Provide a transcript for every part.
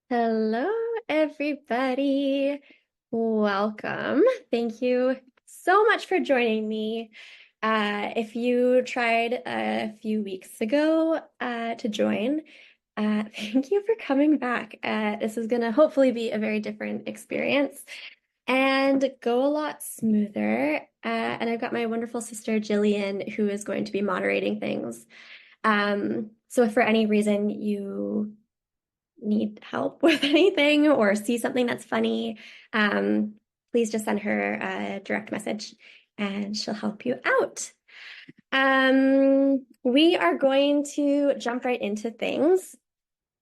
Hello, everybody. Welcome. Thank you so much for joining me. If you tried a few weeks ago to join, thank you for coming back. This is going to hopefully be a very different experience and go a lot smoother. And I've got my wonderful sister Jillian, who is going to be moderating things. So if for any reason you need help with anything or see something that's funny, um, please just send her a direct message and she'll help you out. We are going to jump right into things.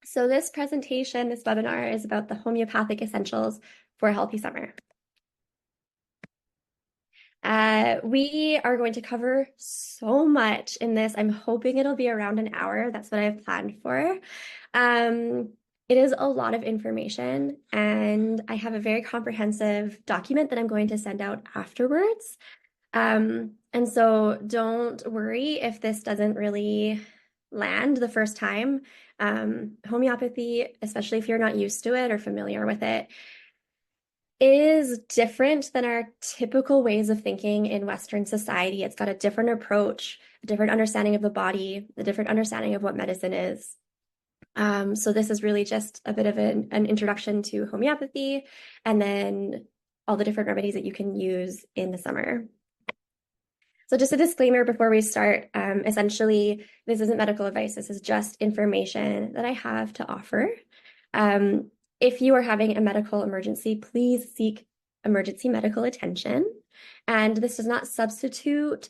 So this presentation, this webinar is about the homeopathic essentials for a healthy summer. We are going to cover so much in this. I'm hoping it'll be around an hour. That's what I've planned for. It is a lot of information, and I have a very comprehensive document that I'm going to send out afterwards. And so don't worry if this doesn't really land the first time. Homeopathy, especially if you're not used to it or familiar with it, is different than our typical ways of thinking in Western society. It's got a different approach, a different understanding of the body, a different understanding of what medicine is. So this is really just a bit of an introduction to homeopathy and then all the different remedies that you can use in the summer. So just a disclaimer before we start, essentially, this isn't medical advice. This is just information that I have to offer. If you are having a medical emergency, please seek emergency medical attention. And this does not substitute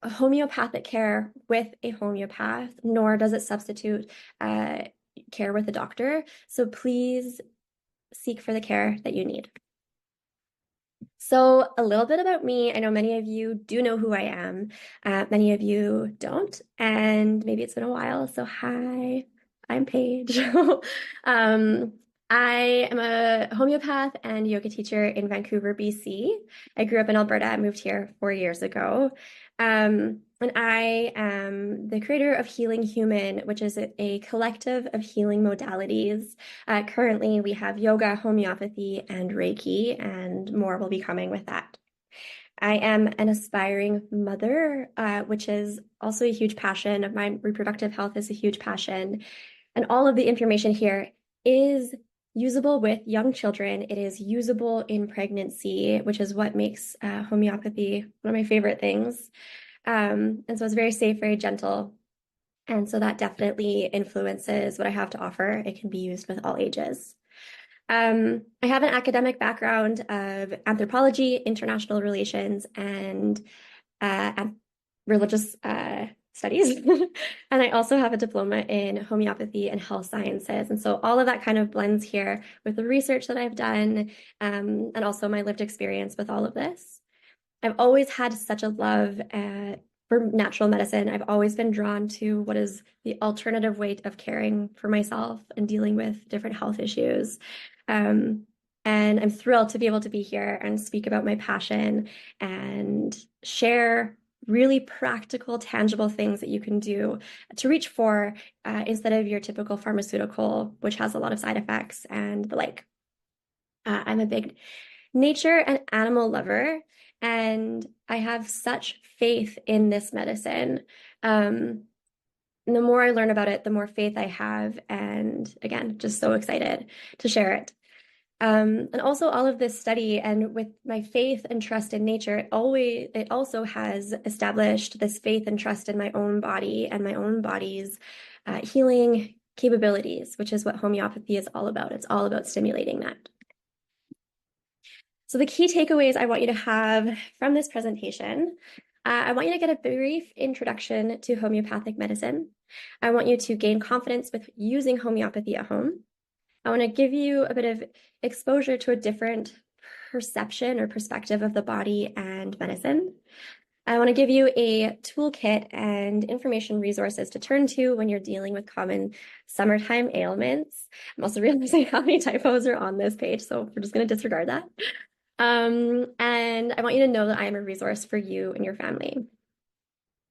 homeopathic care with a homeopath, nor does it substitute care with a doctor. So please seek for the care that you need. So a little bit about me. I know many of you do know who I am. Many of you don't, and maybe it's been a while. So hi, I'm Paige. I am a homeopath and yoga teacher in Vancouver, BC. I grew up in Alberta. I moved here 4 years ago. And I am the creator of Healing Human, which is a collective of healing modalities. Currently, we have yoga, homeopathy, and Reiki, and more will be coming with that. I am an aspiring mother, which is also a huge passion of mine. Reproductive health is a huge passion. And all of the information here is usable with young children. It is usable in pregnancy, which is what makes homeopathy one of my favorite things. And so it's very safe, very gentle. And so that definitely influences what I have to offer. It can be used with all ages. I have an academic background of anthropology, international relations, and religious studies. And I also have a diploma in homeopathy and health sciences. And so all of that kind of blends here with the research that I've done, and also my lived experience with all of this. I've always had such a love for natural medicine. I've always been drawn to what is the alternative way of caring for myself and dealing with different health issues. And I'm thrilled to be able to be here and speak about my passion and share really practical, tangible things that you can do to reach for instead of your typical pharmaceutical, which has a lot of side effects and the like. I'm a big nature and animal lover, and I have such faith in this medicine. And the more I learn about it, the more faith I have. And again, just so excited to share it. And also all of this study and with my faith and trust in nature, it also has established this faith and trust in my own body and my own body's healing capabilities, which is what homeopathy is all about. It's all about stimulating that. So the key takeaways I want you to have from this presentation, I want you to get a brief introduction to homeopathic medicine. I want you to gain confidence with using homeopathy at home. I want to give you a bit of exposure to a different perception or perspective of the body and medicine. I want to give you a toolkit and information resources to turn to when you're dealing with common summertime ailments. I'm also realizing how many typos are on this page, so we're just going to disregard that. And I want you to know that I am a resource for you and your family.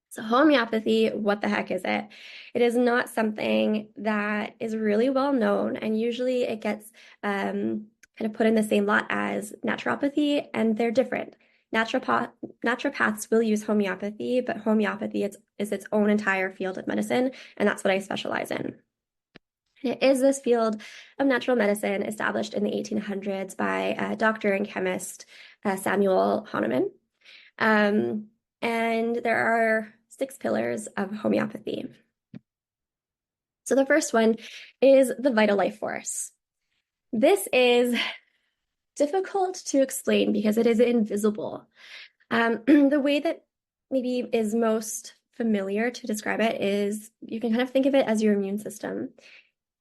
So homeopathy, what the heck is it? It is not something that is really well known, and usually it gets kind of put in the same lot as naturopathy, and they're different. Naturopath, Naturopaths will use homeopathy, but homeopathy is its own entire field of medicine, and that's what I specialize in. It is this field of natural medicine established in the 1800s by doctor and chemist Samuel Hahnemann. Um, and there are 6 pillars of homeopathy. So the first one is the vital life force. This is difficult to explain because it is invisible. The way that maybe is most familiar to describe it is you can kind of think of it as your immune system.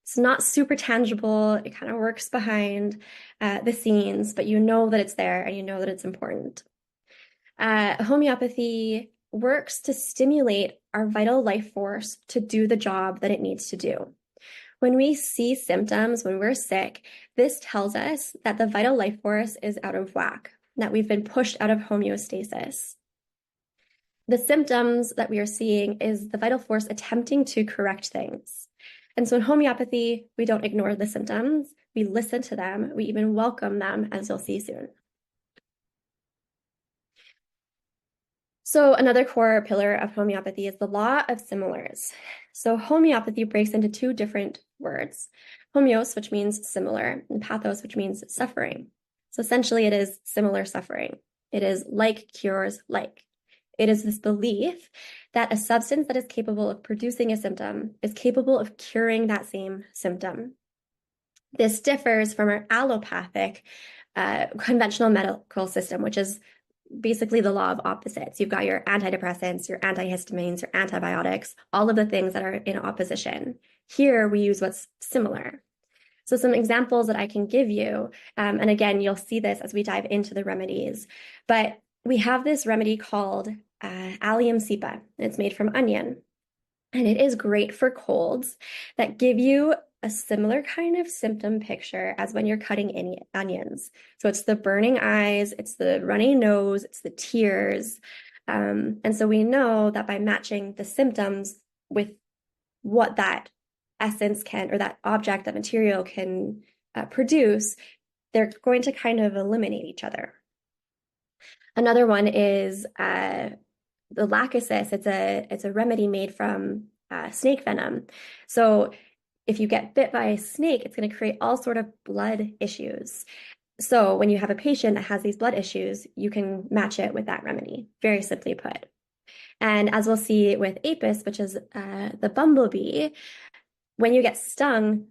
It's not super tangible. It kind of works behind the scenes, but you know that it's there and you know that it's important. Homeopathy works to stimulate our vital life force to do the job that it needs to do. When we see symptoms, when we're sick, this tells us that the vital life force is out of whack, that we've been pushed out of homeostasis. The symptoms that we are seeing is the vital force attempting to correct things. And so in homeopathy, we don't ignore the symptoms, we listen to them, we even welcome them, as you'll see soon. So another core pillar of homeopathy is the law of similars. So homeopathy breaks into 2 different words, homeos, which means similar, and pathos, which means suffering. So essentially it is similar suffering. It is like cures like. It is this belief that a substance that is capable of producing a symptom is capable of curing that same symptom. This differs from our allopathic conventional medical system, which is basically the law of opposites. You've got your antidepressants, your antihistamines, your antibiotics, all of the things that are in opposition. Here we use what's similar. So some examples that I can give you, and again, you'll see this as we dive into the remedies, but we have this remedy called allium cepa. It's made from onion, and it is great for colds that give you a similar kind of symptom picture as when you're cutting onions. So it's the burning eyes, it's the runny nose, it's the tears. And so we know that by matching the symptoms with what that essence can, or that object, that material can produce, they're going to kind of eliminate each other. Another one is the lachesis. It's a remedy made from snake venom. So if you get bit by a snake, it's going to create all sort of blood issues. So when you have a patient that has these blood issues, you can match it with that remedy, very simply put. And as we'll see with apis, which is the bumblebee, when you get stung,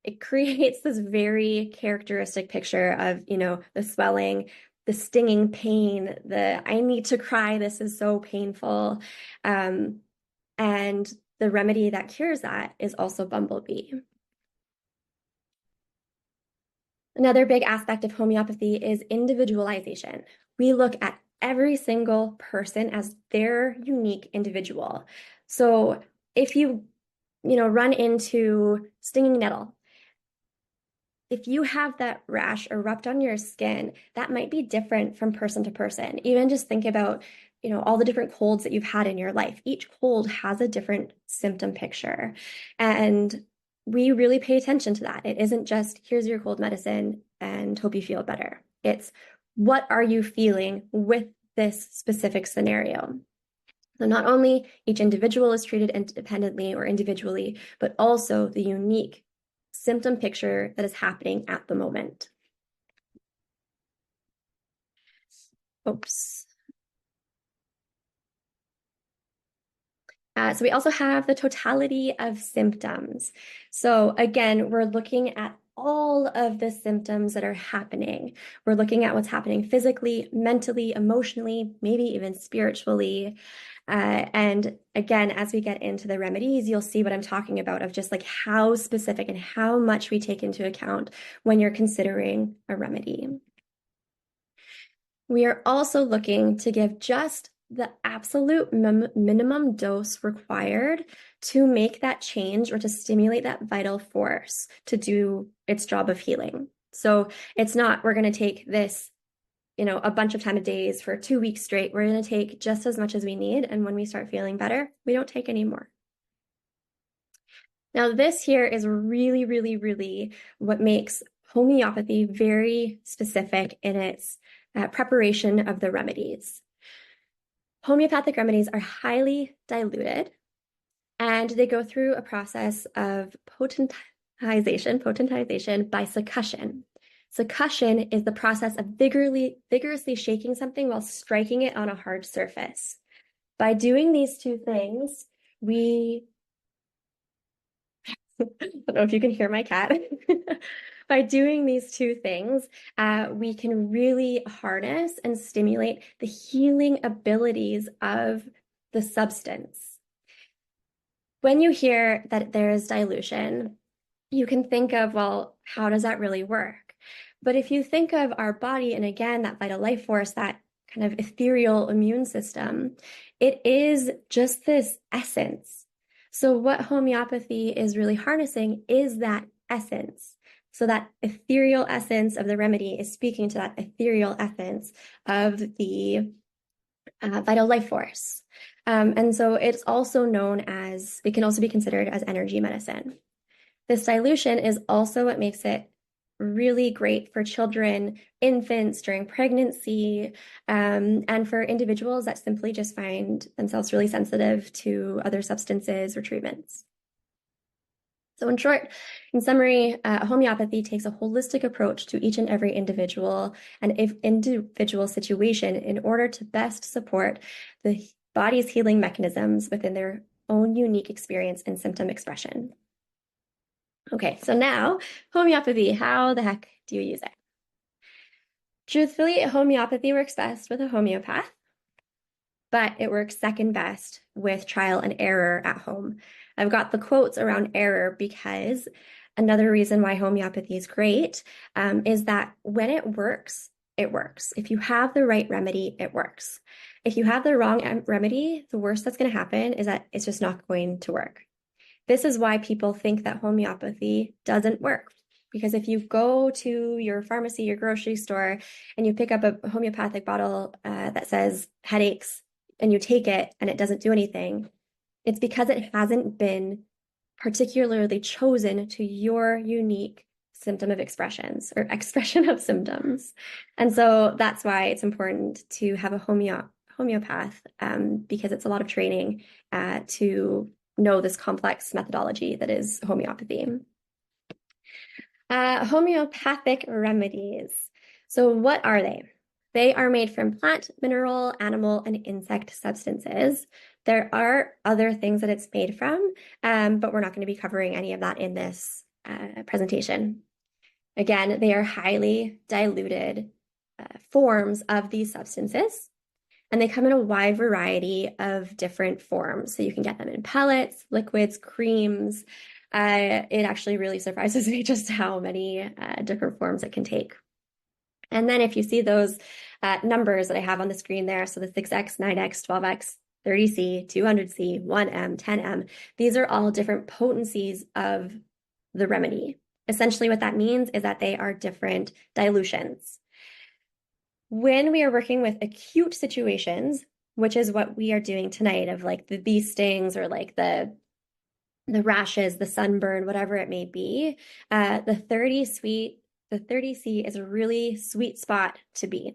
it creates this very characteristic picture of, the swelling, the stinging pain, the I need to cry, this is so painful. And the remedy that cures that is also bumblebee. Another big aspect of homeopathy is individualization. We look at every single person as their unique individual. So if you, run into stinging nettle, if you have that rash erupt on your skin, that might be different from person to person. Even just think about, all the different colds that you've had in your life. Each cold has a different symptom picture. And we really pay attention to that. It isn't just, here's your cold medicine and hope you feel better. It's, what are you feeling with this specific scenario? So not only each individual is treated independently or individually, but also the unique symptom picture that is happening at the moment. Oops. So we also have the totality of symptoms. So again, we're looking at all of the symptoms that are happening. We're looking at what's happening physically, mentally, emotionally, maybe even spiritually. And again, as we get into the remedies, you'll see what I'm talking about, of just like how specific and how much we take into account when you're considering a remedy. We are also looking to give just the absolute minimum dose required to make that change or to stimulate that vital force to do its job of healing. So it's not, we're going to take this a bunch of time of days for 2 weeks straight. We're going to take just as much as we need. And when we start feeling better, we don't take any more. Now, this here is really, really, really what makes homeopathy very specific in its preparation of the remedies. Homeopathic remedies are highly diluted, and they go through a process of potentization by succussion. Succussion is the process of vigorously shaking something while striking it on a hard surface. By doing these two things, I don't know if you can hear my cat. By doing these two things, we can really harness and stimulate the healing abilities of the substance. When you hear that there is dilution, you can think of, well, how does that really work? But if you think of our body, and again, that vital life force, that kind of ethereal immune system, it is just this essence. So what homeopathy is really harnessing is that essence. So that ethereal essence of the remedy is speaking to that ethereal essence of the vital life force. And so it's also known as, it can also be considered as energy medicine. This dilution is also what makes it really great for children, infants during pregnancy, and for individuals that simply just find themselves really sensitive to other substances or treatments. So in short, in summary, homeopathy takes a holistic approach to each and every individual and individual situation in order to best support the body's healing mechanisms within their own unique experience and symptom expression. Okay, so now homeopathy, how the heck do you use it? Truthfully, homeopathy works best with a homeopath, but it works second best with trial and error at home. I've got the quotes around error because another reason why homeopathy is great is that when it works, it works. If you have the right remedy, it works. If you have the wrong remedy, the worst that's going to happen is that it's just not going to work. This is why people think that homeopathy doesn't work. Because if you go to your pharmacy, your grocery store, and you pick up a homeopathic bottle that says headaches, and you take it and it doesn't do anything, it's because it hasn't been particularly chosen to your unique symptom of expressions or expression of symptoms. And so that's why it's important to have a homeopath because it's a lot of training to know this complex methodology that is homeopathy. Homeopathic remedies. So what are they? They are made from plant, mineral, animal, and insect substances. There are other things that it's made from, but we're not going to be covering any of that in this presentation. Again, they are highly diluted forms of these substances, and they come in a wide variety of different forms. So you can get them in pellets, liquids, creams. It actually really surprises me just how many different forms it can take. And then if you see those numbers that I have on the screen there, so the 6X, 9X, 12X, 30C, 200C, 1M, 10M, these are all different potencies of the remedy. Essentially what that means is that they are different dilutions. When we are working with acute situations, which is what we are doing tonight, of like the bee stings or like the rashes, the sunburn, whatever it may be, the 30C is a really sweet spot to be.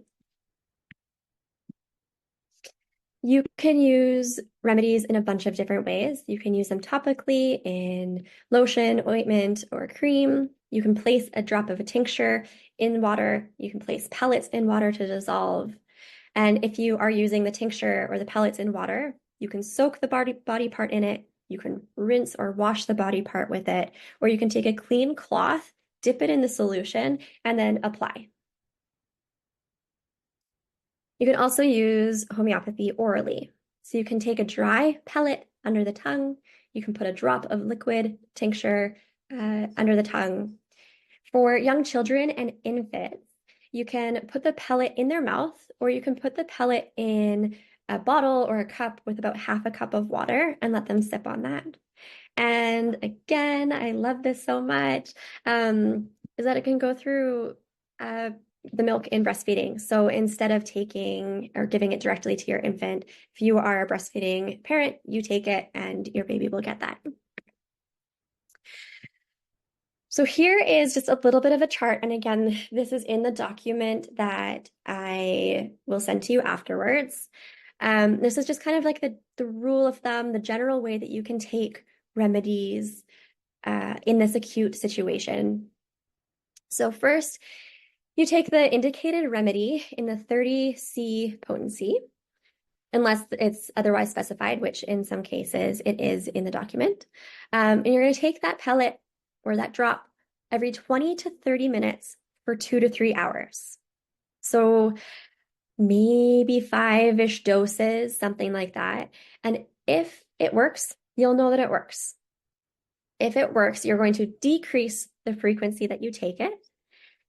You can use remedies in a bunch of different ways. You can use them topically in lotion, ointment, or cream. You can place a drop of a tincture in water. You can place pellets in water to dissolve. And if you are using the tincture or the pellets in water, you can soak the body part in it. You can rinse or wash the body part with it, or you can take a clean cloth, dip it in the solution, and then apply. You can also use homeopathy orally. So you can take a dry pellet under the tongue. You can put a drop of liquid tincture under the tongue. For young children and infants, you can put the pellet in their mouth, or you can put the pellet in a bottle or a cup with about half a cup of water and let them sip on that. And again, I love this so much, is that it can go through the milk in breastfeeding. So instead of taking or giving it directly to your infant, if you are a breastfeeding parent, you take it and your baby will get that. So here is just a little bit of a chart. And again, this is in the document that I will send to you afterwards. This is just kind of like the rule of thumb, the general way that you can take remedies in this acute situation. So first, you take the indicated remedy in the 30C potency, unless it's otherwise specified, which in some cases it is in the document. And you're going to take that pellet or that drop every 20 to 30 minutes for 2 to 3 hours. So maybe 5-ish doses, something like that. And if it works, you'll know that it works. If it works, you're going to decrease the frequency that you take it.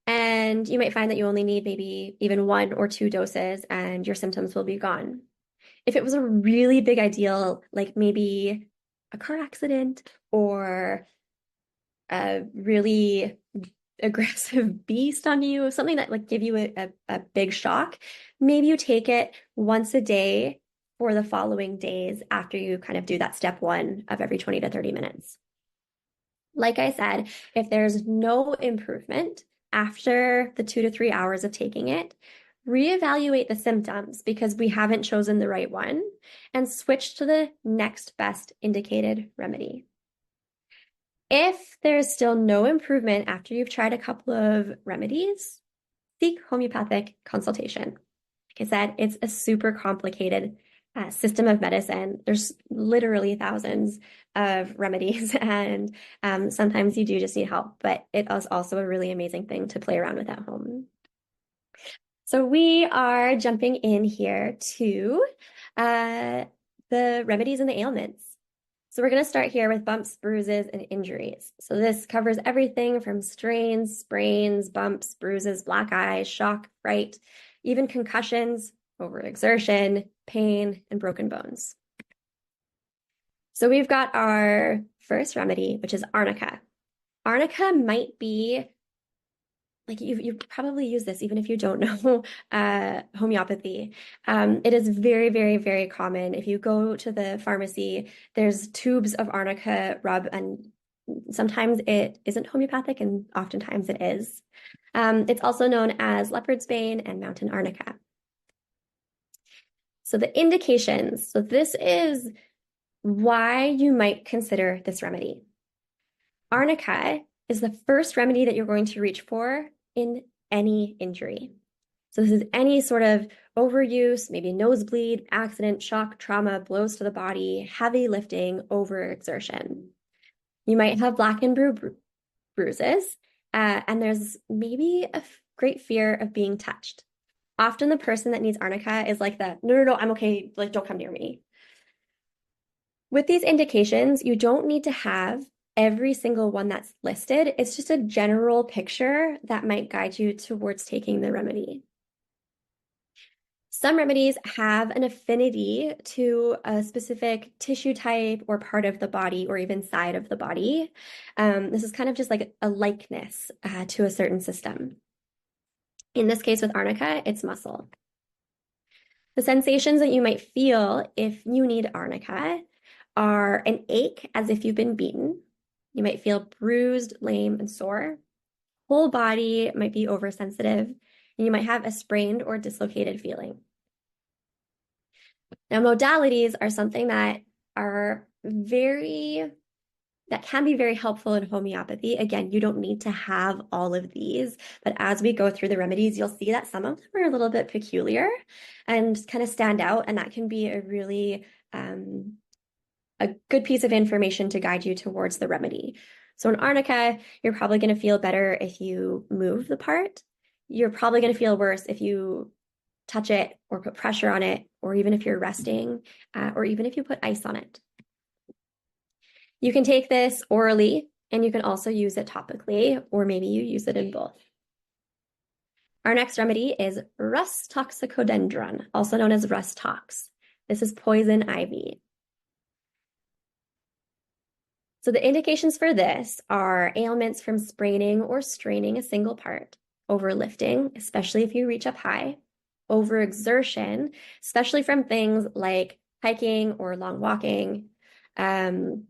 And you might find that you only need maybe even 1 or 2 doses and your symptoms will be gone. If it was a really big ideal, like maybe a car accident or a really aggressive beast on you, something that like give you a big shock, maybe you take it once a day for the following days after you kind of do that step 1 of every 20 to 30 minutes. Like I said, if there's no improvement after the 2 to 3 hours of taking it, reevaluate the symptoms because we haven't chosen the right one and switch to the next best indicated remedy. If there's still no improvement after you've tried a couple of remedies, seek homeopathic consultation. Like I said, it's a super complicated system of medicine. There's literally thousands of remedies, and sometimes you do just need help, but it is also a really amazing thing to play around with at home. So we are jumping in here to the remedies and the ailments. So we're going to start here with bumps, bruises, and injuries. So this covers everything from strains, sprains, bumps, bruises, black eyes, shock, fright, even concussions, overexertion, pain, and broken bones. So we've got our first remedy, which is arnica. Arnica might be, like you probably use this even if you don't know homeopathy. It is very, very, very common. If you go to the pharmacy, there's tubes of arnica rub, and sometimes it isn't homeopathic and oftentimes it is. It's also known as leopard's bane and mountain arnica. So the indications, so this is why you might consider this remedy. Arnica is the first remedy that you're going to reach for in any injury. So this is any sort of overuse, maybe nosebleed, accident, shock, trauma, blows to the body, heavy lifting, overexertion. You might have black and bruises, and there's maybe a great fear of being touched. Often the person that needs arnica is like no, I'm okay, like don't come near me. With these indications, you don't need to have every single one that's listed. It's just a general picture that might guide you towards taking the remedy. Some remedies have an affinity to a specific tissue type or part of the body or even side of the body. This is kind of just like a likeness to a certain system. In this case with arnica, it's muscle. The sensations that you might feel if you need arnica are an ache as if you've been beaten. You might feel bruised, lame, and sore. Whole body might be oversensitive, and you might have a sprained or dislocated feeling. Now, modalities are something that can be very helpful in homeopathy. Again, you don't need to have all of these, but as we go through the remedies, you'll see that some of them are a little bit peculiar and kind of stand out, and that can be a really a good piece of information to guide you towards the remedy. So in arnica, you're probably going to feel better if you move the part. You're probably going to feel worse if you touch it or put pressure on it, or even if you're resting, or even if you put ice on it. You can take this orally, and you can also use it topically, or maybe you use it in both. Our next remedy is Rus toxicodendron, also known as Rus tox. This is poison ivy. So the indications for this are ailments from spraining or straining a single part, overlifting, especially if you reach up high, overexertion, especially from things like hiking or long walking. And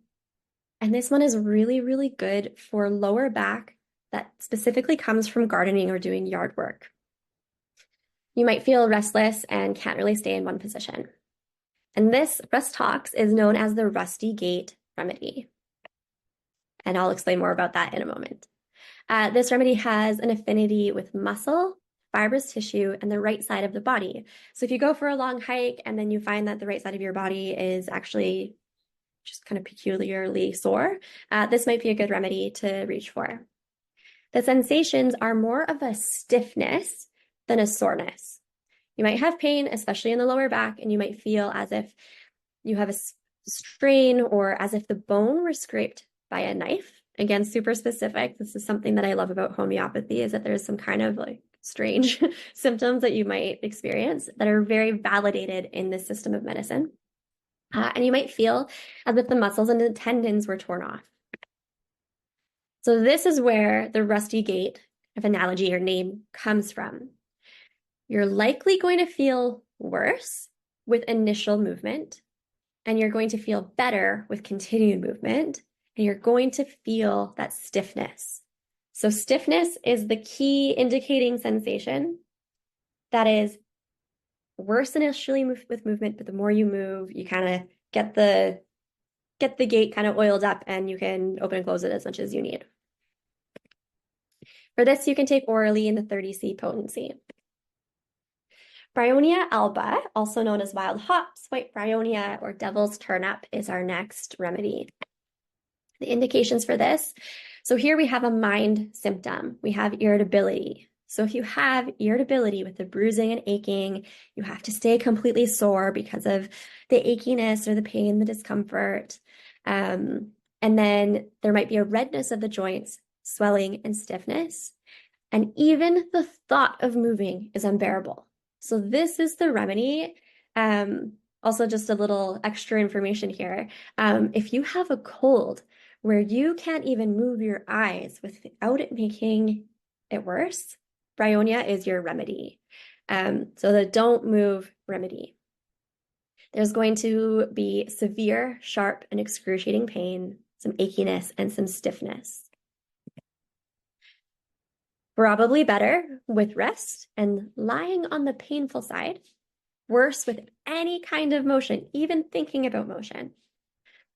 this one is really, really good for lower back that specifically comes from gardening or doing yard work. You might feel restless and can't really stay in one position. And this rust tox is known as the rusty gait remedy. And I'll explain more about that in a moment. This remedy has an affinity with muscle, fibrous tissue, and the right side of the body. So if you go for a long hike and then you find that the right side of your body is actually just kind of peculiarly sore, this might be a good remedy to reach for. The sensations are more of a stiffness than a soreness. You might have pain, especially in the lower back, and you might feel as if you have a strain or as if the bone were scraped by a knife. Again, super specific. This is something that I love about homeopathy, is that there's some kind of like strange symptoms that you might experience that are very validated in this system of medicine. And you might feel as if the muscles and the tendons were torn off. So this is where the rusty gait of analogy or name comes from. You're likely going to feel worse with initial movement, and you're going to feel better with continued movement, and you're going to feel that stiffness. So stiffness is the key indicating sensation that is worse initially with movement, but the more you move, you kind of get the gate kind of oiled up and you can open and close it as much as you need. For this, you can take orally in the 30C potency. Bryonia alba, also known as wild hops, white bryonia, or devil's turnip, is our next remedy. The indications for this. So here we have a mind symptom. We have irritability. So if you have irritability with the bruising and aching, you have to stay completely sore because of the achiness or the pain, the discomfort. And then there might be a redness of the joints, swelling and stiffness. And even the thought of moving is unbearable. So this is the remedy. Also, just a little extra information here. If you have a cold where you can't even move your eyes without it making it worse, bryonia is your remedy. So the don't move remedy. There's going to be severe, sharp, and excruciating pain, some achiness, and some stiffness. Probably better with rest and lying on the painful side, worse with any kind of motion, even thinking about motion.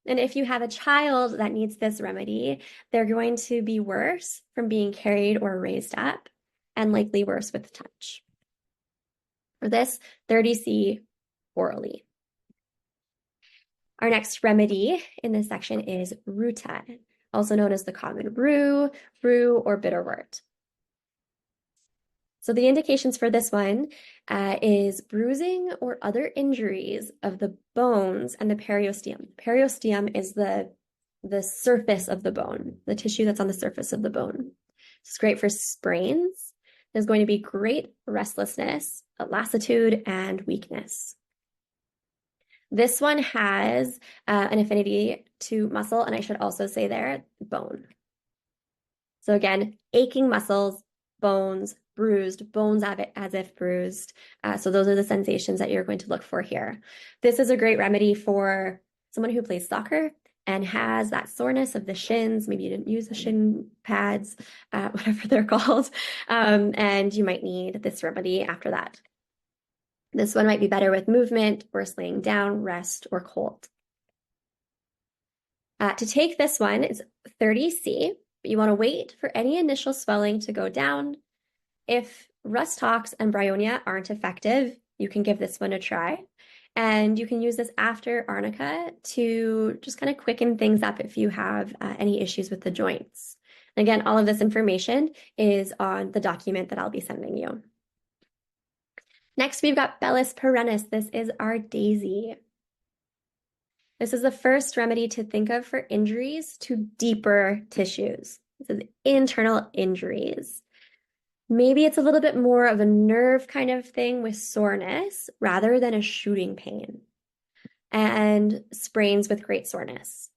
And if you have a child that needs this remedy, they're going to be worse from being carried or raised up, and likely worse with touch. For this, 30C orally. Our next remedy in this section is ruta, also known as the common rue, or bitterwort. So the indications for this one is bruising or injuries injuries of the bones and the periosteum. Periosteum is the surface of the bone, the tissue that's on the surface of the bone. It's great for sprains. There's going to be great restlessness, lassitude, and weakness. This one has an affinity to muscle, and I should also say there, bone. So again, aching muscles, bones, bruised, bones as if bruised. So those are the sensations that you're going to look for here. This is a great remedy for someone who plays soccer and has that soreness of the shins. Maybe you didn't use the shin pads, whatever they're called, and you might need this remedy after that. This one might be better with movement, worse laying down, rest, or cold. To take this one, it's 30C, but you want to wait for any initial swelling to go down. If rust tox and bryonia aren't effective, you can give this one a try. And you can use this after arnica to just kind of quicken things up if you have any issues with the joints. And again, all of this information is on the document that I'll be sending you. Next, we've got Bellis perennis. This is our daisy. This is the first remedy to think of for injuries to deeper tissues. This is internal injuries. Maybe it's a little bit more of a nerve kind of thing with soreness rather than a shooting pain, and sprains with great soreness.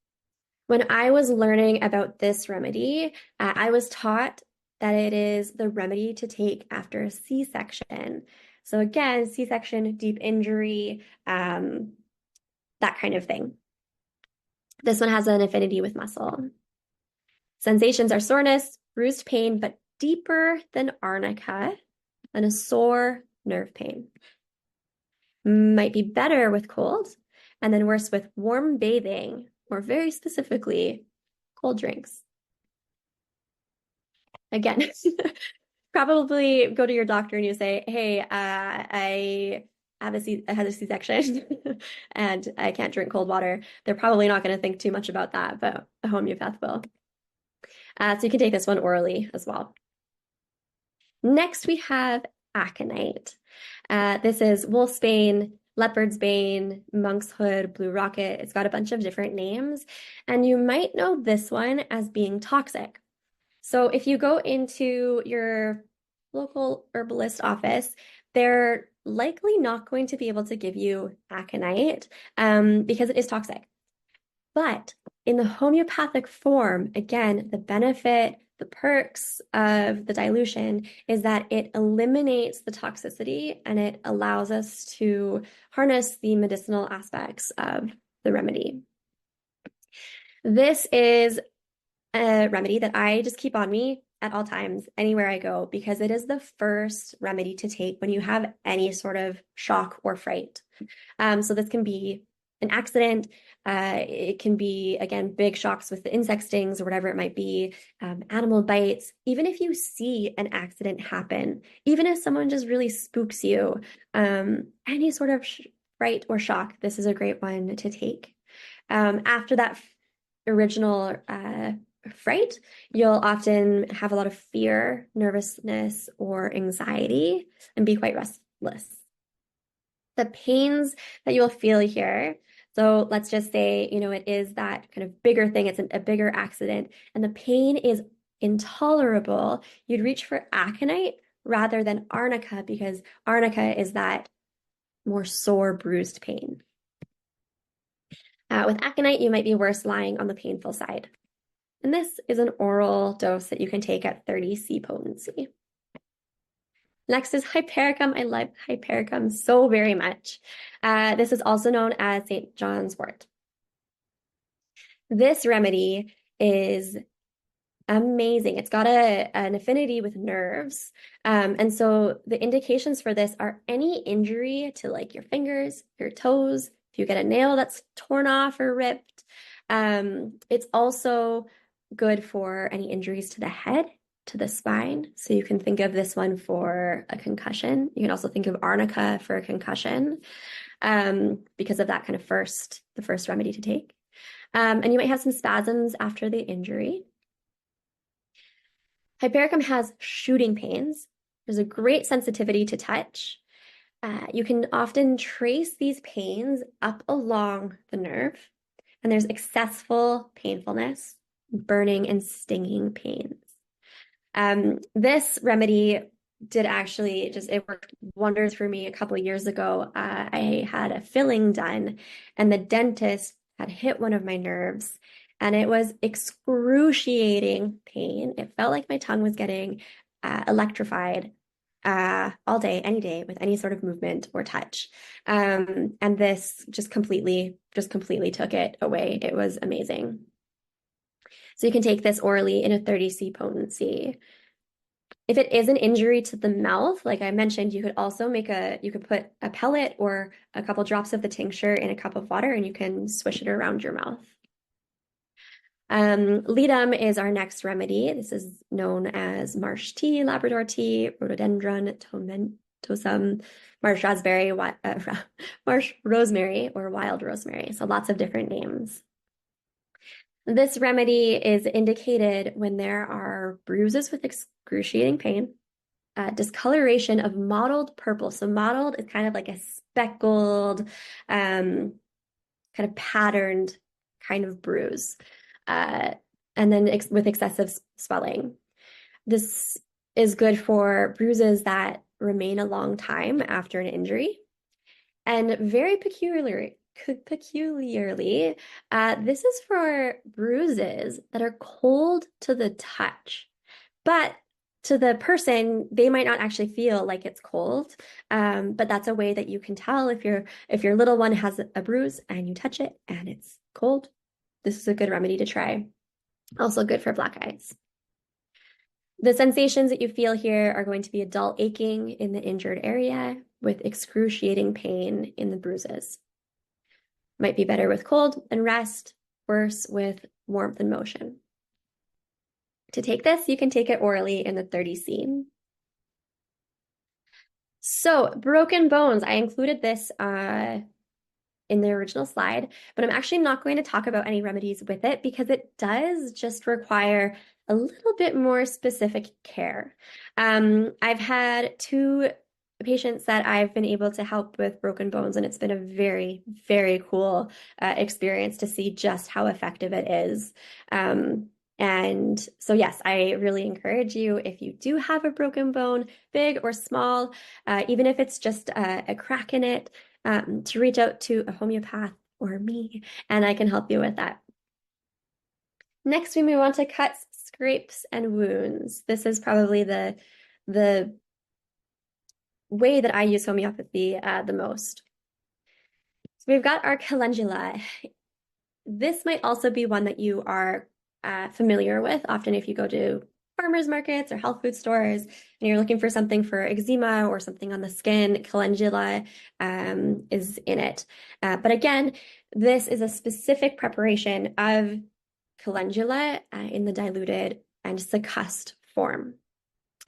When I was learning about this remedy, I was taught that it is the remedy to take after a C-section. So again, C-section, deep injury, that kind of thing. This one has an affinity with muscle. Sensations are soreness, bruised pain, but deeper than arnica, and a sore nerve pain. Might be better with cold, and then worse with warm bathing, or very specifically, cold drinks. Again, probably go to your doctor and you say, hey, I had a C-section and I can't drink cold water. They're probably not going to think too much about that, but a homeopath will. So you can take this one orally as well. Next, we have aconite. This is wolfsbane, leopard's bane, monk's hood, blue rocket. It's got a bunch of different names, and you might know this one as being toxic. So if you go into your local herbalist office, they're likely not going to be able to give you aconite because it is toxic. But in the homeopathic form, again, the benefit, the perks of the dilution is that it eliminates the toxicity and it allows us to harness the medicinal aspects of the remedy. This is a remedy that I just keep on me at all times, anywhere I go, because it is the first remedy to take when you have any sort of shock or fright. So this can be an accident. It can be, again, big shocks with the insect stings or whatever it might be, animal bites. Even if you see an accident happen, even if someone just really spooks you, any sort of fright or shock, this is a great one to take. After that original fright, you'll often have a lot of fear, nervousness, or anxiety and be quite restless. The pains that you'll feel here, so let's just say, it is that kind of bigger thing, it's a bigger accident, and the pain is intolerable, you'd reach for aconite rather than arnica because arnica is that more sore, bruised pain. With aconite, you might be worse lying on the painful side. And this is an oral dose that you can take at 30 C potency. Next is hypericum. I love hypericum so very much. This is also known as St. John's wort. This remedy is amazing. It's got an affinity with nerves. And so the indications for this are any injury to like your fingers, your toes, if you get a nail that's torn off or ripped. It's also good for any injuries to the head, to the spine. So you can think of this one for a concussion. You can also think of arnica for a concussion because of that kind of the first remedy to take. And you might have some spasms after the injury. Hypericum has shooting pains. There's a great sensitivity to touch. You can often trace these pains up along the nerve, and there's excessive painfulness, burning and stinging pains. This remedy did actually it worked wonders for me a couple of years ago. I had a filling done, and the dentist had hit one of my nerves, and it was excruciating pain. It felt like my tongue was getting electrified all day, any day, with any sort of movement or touch. And this just completely took it away. It was amazing. So you can take this orally in a 30 C potency. If it is an injury to the mouth, like I mentioned, you could also you could put a pellet or a couple drops of the tincture in a cup of water and you can swish it around your mouth. Ledum is our next remedy. This is known as marsh tea, Labrador tea, rhododendron, tomentosa, marsh raspberry, marsh rosemary, or wild rosemary. So lots of different names. This remedy is indicated when there are bruises with excruciating pain, discoloration of mottled purple. So mottled is kind of like a speckled, kind of patterned kind of bruise. And then with excessive swelling. This is good for bruises that remain a long time after an injury. And very peculiarly, this is for bruises that are cold to the touch, but to the person, they might not actually feel like it's cold, but that's a way that you can tell if your little one has a bruise and you touch it and it's cold. This is a good remedy to try. Also good for black eyes. The sensations that you feel here are going to be a dull aching in the injured area with excruciating pain in the bruises. Might be better with cold and rest, worse with warmth and motion. To take this, you can take it orally in the 30C. So, broken bones, I included this in the original slide, but I'm actually not going to talk about any remedies with it because it does just require a little bit more specific care. I've had two patients that I've been able to help with broken bones, and it's been a very, very cool experience to see just how effective it is. And so, yes, I really encourage you, if you do have a broken bone, big or small, even if it's just a crack in it, to reach out to a homeopath or me, and I can help you with that. Next, we move on to cuts, scrapes, and wounds. This is probably the way that I use homeopathy the most. So we've got our calendula. This might also be one that you are familiar with. Often if you go to farmers markets or health food stores and you're looking for something for eczema or something on the skin, calendula is in it. But again, this is a specific preparation of calendula in the diluted and succussed form.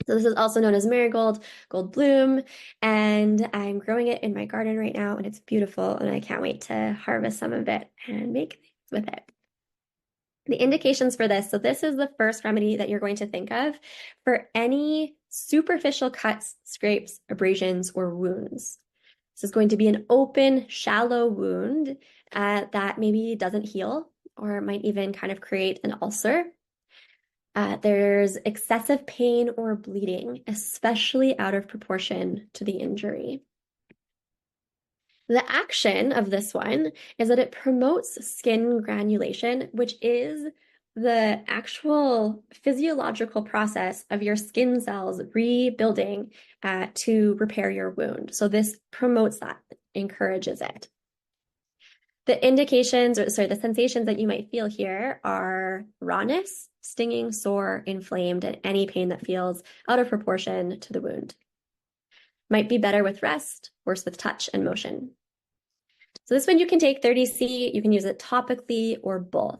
So this is also known as marigold, gold bloom, and I'm growing it in my garden right now, and it's beautiful, and I can't wait to harvest some of it and make things with it. The indications for this, so this is the first remedy that you're going to think of for any superficial cuts, scrapes, abrasions, or wounds. This is going to be an open, shallow wound that maybe doesn't heal or might even kind of create an ulcer. There's excessive pain or bleeding, especially out of proportion to the injury. The action of this one is that it promotes skin granulation, which is the actual physiological process of your skin cells rebuilding to repair your wound. So this promotes that, encourages it. The indications, or sorry, the sensations that you might feel here are rawness, stinging, sore, inflamed, and any pain that feels out of proportion to the wound. Might be better with rest, worse with touch and motion. So this one you can take 30C, you can use it topically or both.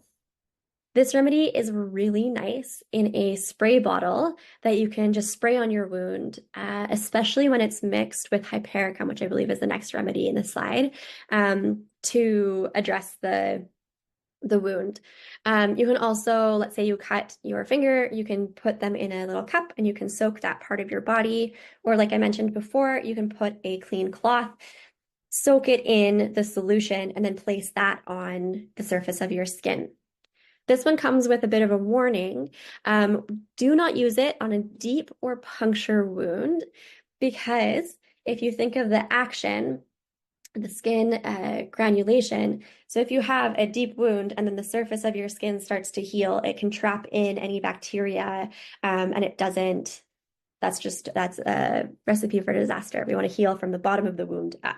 This remedy is really nice in a spray bottle that you can just spray on your wound, especially when it's mixed with hypericum, which I believe is the next remedy in the slide, to address the wound. You can also, let's say you cut your finger, you can put them in a little cup and you can soak that part of your body. Or like I mentioned before, you can put a clean cloth, soak it in the solution, and then place that on the surface of your skin. This one comes with a bit of a warning. Do not use it on a deep or puncture wound, because if you think of the action, the skin granulation, so if you have a deep wound and then the surface of your skin starts to heal, it can trap in any bacteria, and it doesn't, that's a recipe for disaster. We want to heal from the bottom of the wound up.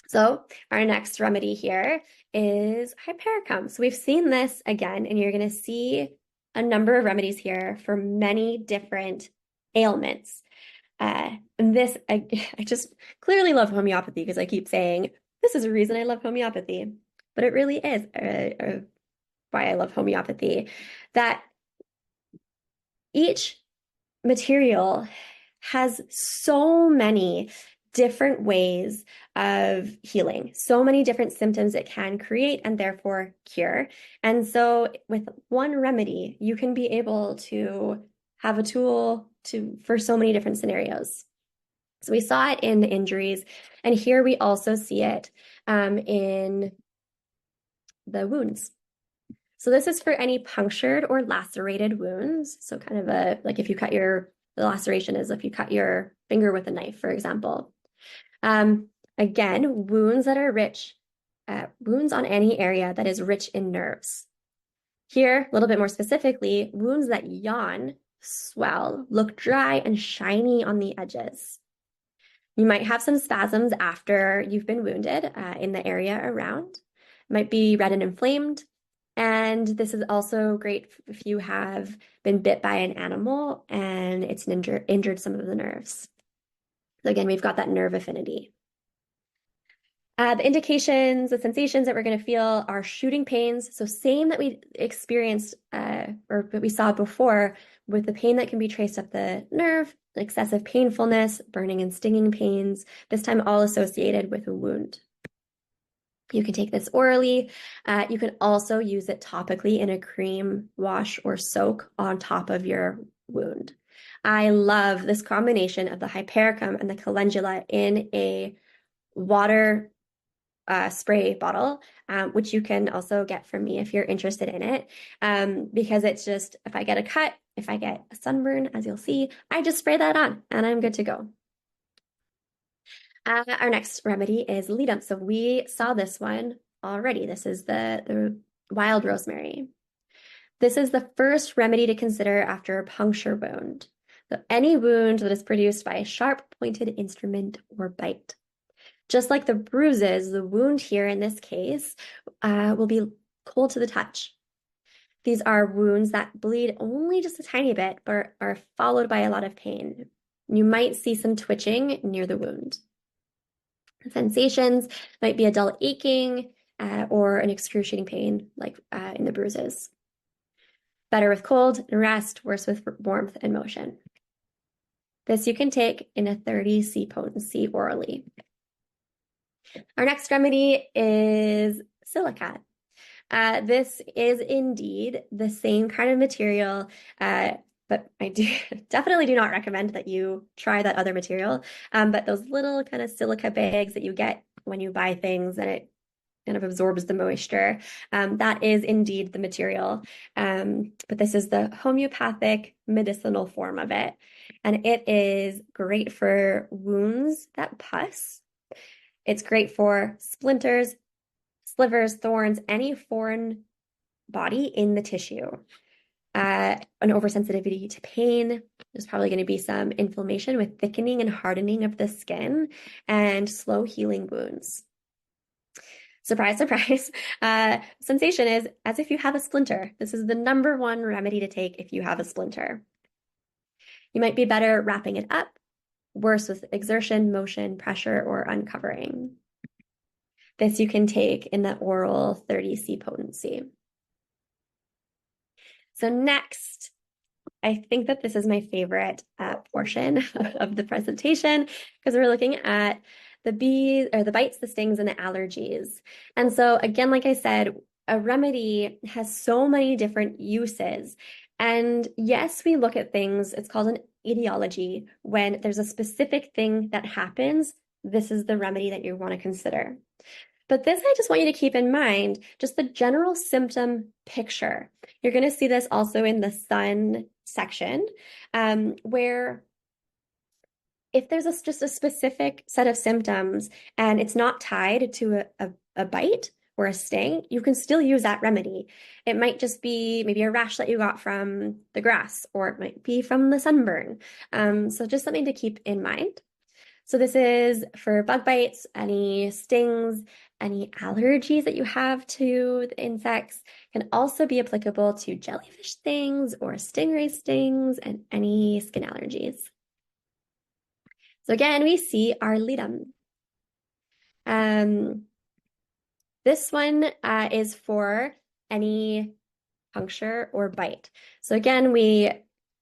So our next remedy here is hypericum. So we've seen this again, and you're going to see a number of remedies here for many different ailments. And this, I just clearly love homeopathy because I keep saying, this is a reason I love homeopathy. But it really is why I love homeopathy, that each material has so many different ways of healing, so many different symptoms it can create and therefore cure. And so with one remedy, you can be able to have a tool for so many different scenarios. So we saw it in the injuries, and here we also see it in the wounds. So this is for any punctured or lacerated wounds. So kind of like if you cut the laceration is if you cut your finger with a knife, for example. Again, wounds that are rich, wounds on any area that is rich in nerves. Here, a little bit more specifically, wounds that yawn swell, look dry and shiny on the edges. You might have some spasms after you've been wounded in the area around. Might be red and inflamed. And this is also great if you have been bit by an animal and it's injured some of the nerves. So again, we've got that nerve affinity. The indications, the sensations that we're going to feel are shooting pains. So same that we experienced or that we saw before with the pain that can be traced up the nerve, excessive painfulness, burning and stinging pains, this time all associated with a wound. You can take this orally. You can also use it topically in a cream, wash, or soak on top of your wound. I love this combination of the hypericum and the calendula in a water spray bottle, which you can also get from me if you're interested in it. Because it's just, if I get a cut, if I get a sunburn, as you'll see, I just spray that on and I'm good to go. Our next remedy is ledum. So we saw this one already. This is the wild rosemary. This is the first remedy to consider after a puncture wound. So any wound that is produced by a sharp pointed instrument or bite. Just like the bruises, the wound here in this case will be cold to the touch. These are wounds that bleed only just a tiny bit, but are followed by a lot of pain. You might see some twitching near the wound. Sensations might be a dull aching or an excruciating pain, like in the bruises. Better with cold and rest, worse with warmth and motion. This you can take in a 30C potency orally. Our next remedy is silica. This is indeed the same kind of material, but I definitely do not recommend that you try that other material. But those little kind of silica bags that you get when you buy things and it kind of absorbs the moisture, that is indeed the material. But this is the homeopathic medicinal form of it. And it is great for wounds that pus. It's great for splinters, slivers, thorns, any foreign body in the tissue. An oversensitivity to pain. There's probably going to be some inflammation with thickening and hardening of the skin and slow healing wounds. Surprise, surprise. Sensation is as if you have a splinter. This is the #1 remedy to take if you have a splinter. You might be better wrapping it up, worse with exertion, motion, pressure, or uncovering. This you can take in the oral 30C potency. So next, I think that this is my favorite portion of the presentation because we're looking at the bees or the bites, the stings, and the allergies. And so again, like I said, a remedy has so many different uses. And yes, we look at things, it's called an etiology. When there's a specific thing that happens, this is the remedy that you want to consider. But this, I just want you to keep in mind, just the general symptom picture. You're going to see this also in the sun section, where if there's just a specific set of symptoms and it's not tied to a bite or a sting, you can still use that remedy. It might just be maybe a rash that you got from the grass, or it might be from the sunburn. So just something to keep in mind. So this is for bug bites, any stings, any allergies that you have to the insects can also be applicable to jellyfish stings or stingray stings and any skin allergies. So again, we see our ledum. This one is for any puncture or bite. So again, we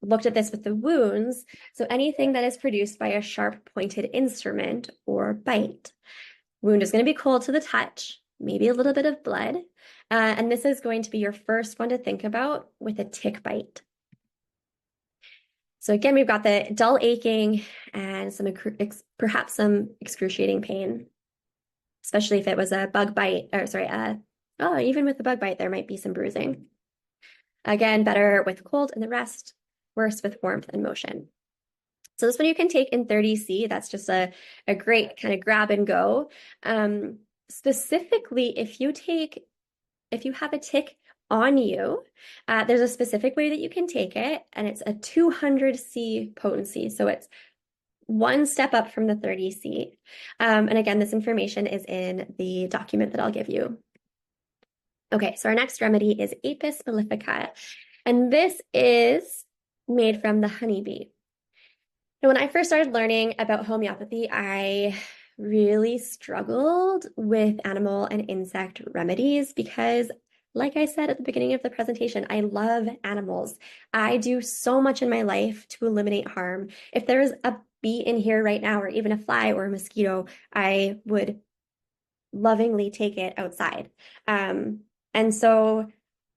looked at this with the wounds. So anything that is produced by a sharp pointed instrument or bite. Wound is going to be cold to the touch, maybe a little bit of blood. And this is going to be your first one to think about with a tick bite. So again, we've got the dull aching and perhaps some excruciating pain, especially if it was a bug bite, or sorry, even with the bug bite, there might be some bruising. Again, better with cold and the rest, worse with warmth and motion. So this one you can take in 30C. That's just a great kind of grab and go. Specifically, if you have a tick on you. There's a specific way that you can take it, and it's a 200C potency. So it's one step up from the 30C. And again, this information is in the document that I'll give you. Okay, so our next remedy is Apis mellifica, and this is made from the honeybee. Now, when I first started learning about homeopathy, I really struggled with animal and insect remedies because, like I said at the beginning of the presentation, I love animals. I do so much in my life to eliminate harm. If there's a bee in here right now, or even a fly or a mosquito, I would lovingly take it outside. And so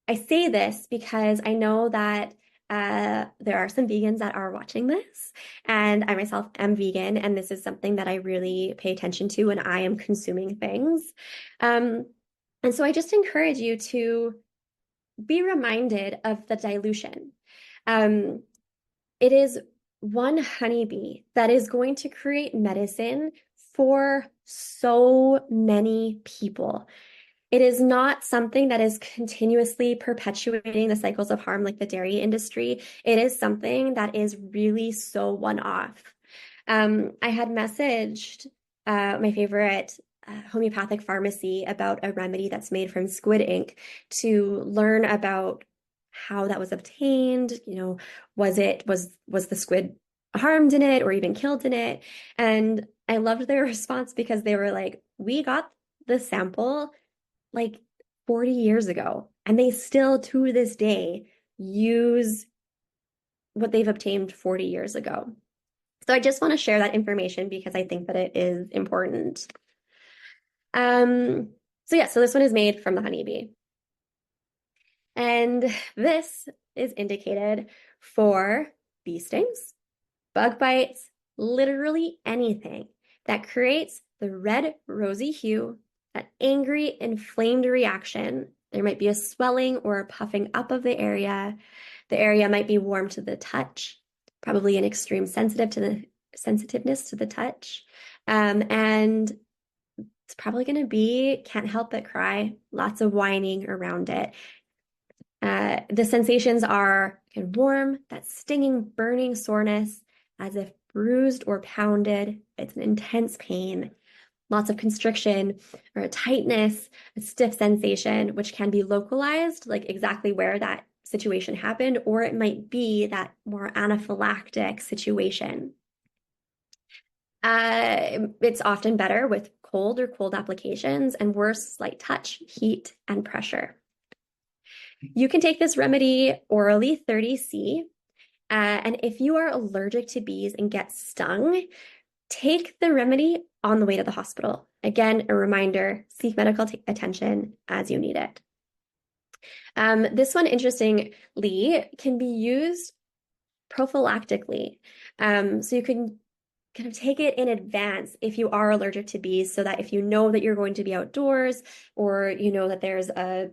I say this because I know that there are some vegans that are watching this, and I myself am vegan, and this is something that I really pay attention to when I am consuming things. Um, and so I just encourage you to be reminded of the dilution. Um, it is one honeybee that is going to create medicine for so many people. It is not something that is continuously perpetuating the cycles of harm like the dairy industry. It is something that is really so one-off. I had messaged my favorite homeopathic pharmacy about a remedy that's made from squid ink to learn about how that was obtained. Was the squid harmed in it or even killed in it? And I loved their response because they were like, we got the sample like 40 years ago, and they still to this day use what they've obtained 40 years ago. So I just want to share that information because I think that it is important. So this one is made from the honeybee. And this is indicated for bee stings, bug bites, literally anything that creates the red rosy hue, that angry inflamed reaction. There might be a swelling or a puffing up of the area. The area might be warm to the touch, probably an extreme sensitiveness to the touch. And it's probably going to be can't help but cry, lots of whining around it. The sensations are warm, that stinging, burning soreness, as if bruised or pounded. It's an intense pain, lots of constriction or a tightness, a stiff sensation, which can be localized, like exactly where that situation happened, or it might be that more anaphylactic situation. It's often better with cold or cold applications, and worse, slight touch, heat, and pressure. You can take this remedy orally, 30C, and if you are allergic to bees and get stung, take the remedy on the way to the hospital. Again, a reminder, seek medical attention as you need it. This one, interestingly, can be used prophylactically. So you can kind of take it in advance if you are allergic to bees, so that if you know that you're going to be outdoors, or you know that there's a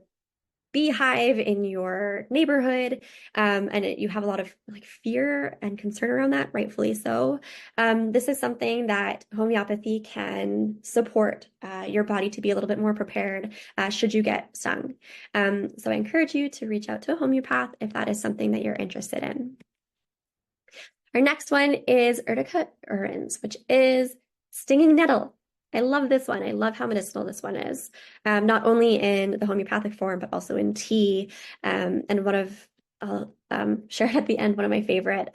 beehive in your neighborhood, and you have a lot of like fear and concern around that, rightfully so. This is something that homeopathy can support your body to be a little bit more prepared should you get stung. So I encourage you to reach out to a homeopath if that is something that you're interested in. Our next one is Urtica urens, which is stinging nettle. I love this one. I love how medicinal this one is, not only in the homeopathic form, but also in tea. And I'll share it at the end, one of my favorite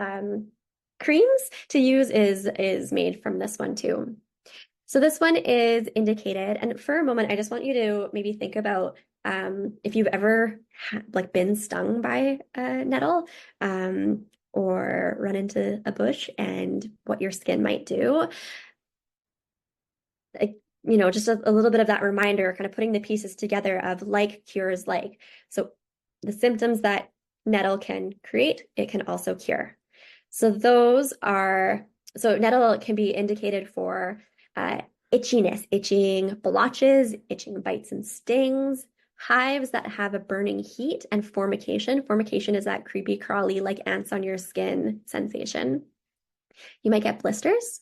creams to use is made from this one too. So this one is indicated. And for a moment, I just want you to maybe think about if you've ever been stung by a nettle, or run into a bush, and what your skin might do. Just a little bit of that reminder, kind of putting the pieces together of like cures like. So the symptoms that nettle can create, it can also cure. So nettle can be indicated for itchiness, itching blotches, itching bites and stings, hives that have a burning heat, and formication. Formication is that creepy, crawly, like ants on your skin sensation. You might get blisters.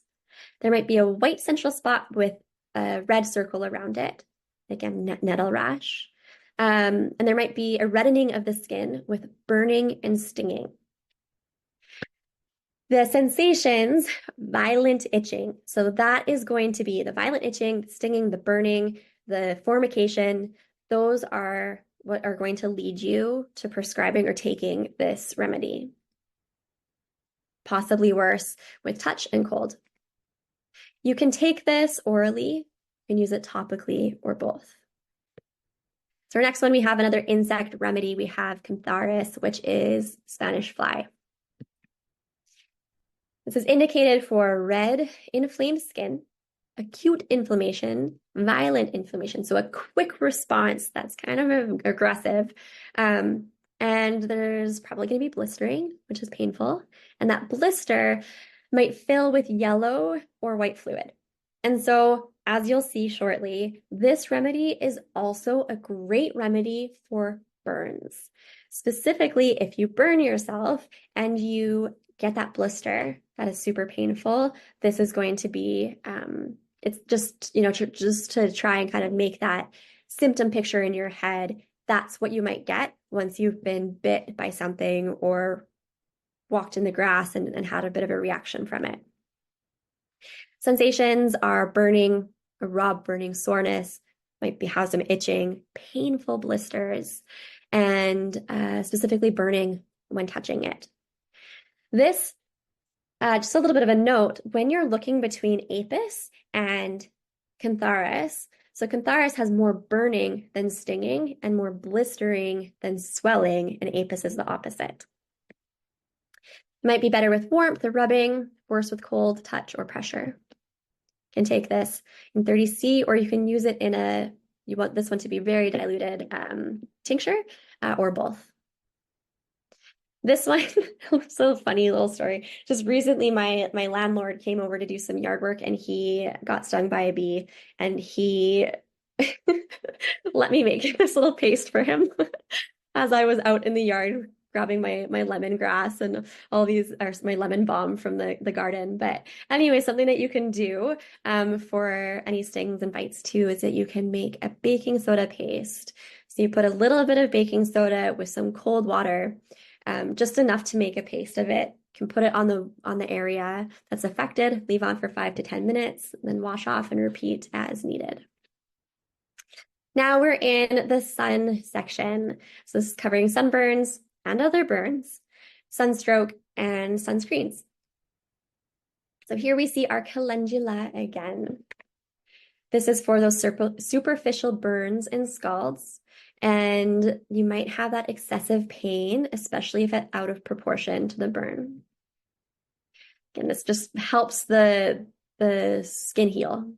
There might be a white central spot with a red circle around it, again, nettle rash. And there might be a reddening of the skin with burning and stinging. The sensations, violent itching. So that is going to be the violent itching, the stinging, the burning, the formication. Those are what are going to lead you to prescribing or taking this remedy. Possibly worse with touch and cold. You can take this orally and use it topically or both. So our next one, we have another insect remedy. We have cantharis, which is Spanish fly. This is indicated for red, inflamed skin, acute inflammation, violent inflammation. So a quick response that's kind of aggressive. And there's probably going to be blistering, which is painful. And that blister might fill with yellow or white fluid. And so, as you'll see shortly, this remedy is also a great remedy for burns. Specifically, if you burn yourself and you get that blister that is super painful, this is going to be, it's just, just to try and kind of make that symptom picture in your head. That's what you might get once you've been bit by something or walked in the grass and had a bit of a reaction from it. Sensations are burning, a raw burning soreness, might be have some itching, painful blisters, and specifically burning when touching it. This, just a little bit of a note, when you're looking between apis and cantharis, so cantharis has more burning than stinging and more blistering than swelling, and apis is the opposite. It might be better with warmth or rubbing, worse with cold, touch, or pressure. You can take this in 30C, or you can use it in you want this one to be very diluted tincture, or both. This one, so funny little story. Just recently, my landlord came over to do some yard work, and he got stung by a bee, and he let me make this little paste for him as I was out in the yard grabbing my lemongrass and all these, or my lemon balm from the garden. But anyway, something that you can do for any stings and bites too is that you can make a baking soda paste. So you put a little bit of baking soda with some cold water, just enough to make a paste of it. You can put it on the area that's affected, leave on for 5 to 10 minutes, then wash off and repeat as needed. Now we're in the sun section. So this is covering sunburns and other burns, sunstroke, and sunscreens. So here we see our calendula again. This is for those superficial burns and scalds, and you might have that excessive pain, especially if it's out of proportion to the burn. Again, this just helps the skin heal.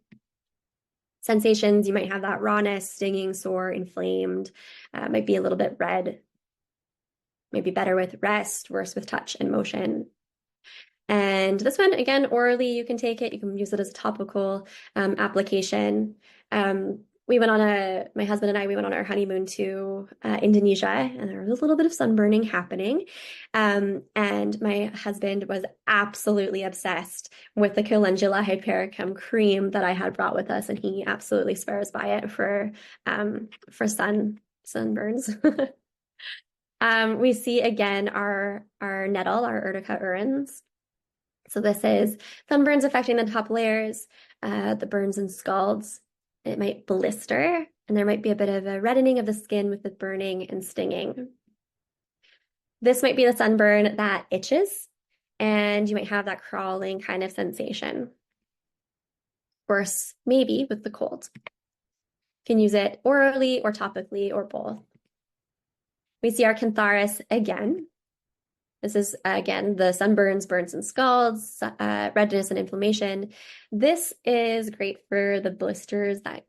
Sensations, you might have that rawness, stinging, sore, inflamed, might be a little bit red, maybe better with rest, worse with touch and motion. And this one, again, orally, you can take it. You can use it as a topical application. We went on my husband and I, we went on our honeymoon to Indonesia, and there was a little bit of sunburning happening. And my husband was absolutely obsessed with the calendula hypericum cream that I had brought with us, and he absolutely swears by it for sunburns. We see again our nettle, our Urtica urens. So this is sunburns affecting the top layers, the burns and scalds. It might blister, and there might be a bit of a reddening of the skin with the burning and stinging. This might be the sunburn that itches, and you might have that crawling kind of sensation. Worse, maybe with the cold. You can use it orally or topically or both. We see our cantharis again. This is, again, the sunburns, burns, and scalds, redness and inflammation. This is great for the blisters that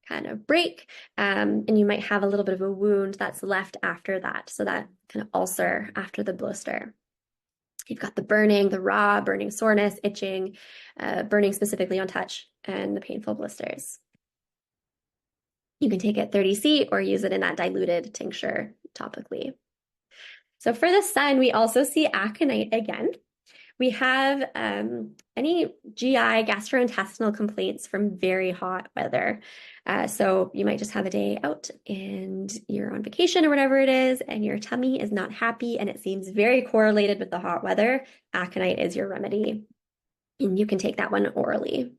kind of break, and you might have a little bit of a wound that's left after that, so that kind of ulcer after the blister. You've got the burning, the raw, burning soreness, itching, burning specifically on touch, and the painful blisters. You can take it 30C or use it in that diluted tincture topically. So for the sun, we also see aconite again. We have any GI gastrointestinal complaints from very hot weather. So you might just have a day out and you're on vacation or whatever it is, and your tummy is not happy and it seems very correlated with the hot weather. Aconite is your remedy, and you can take that one orally.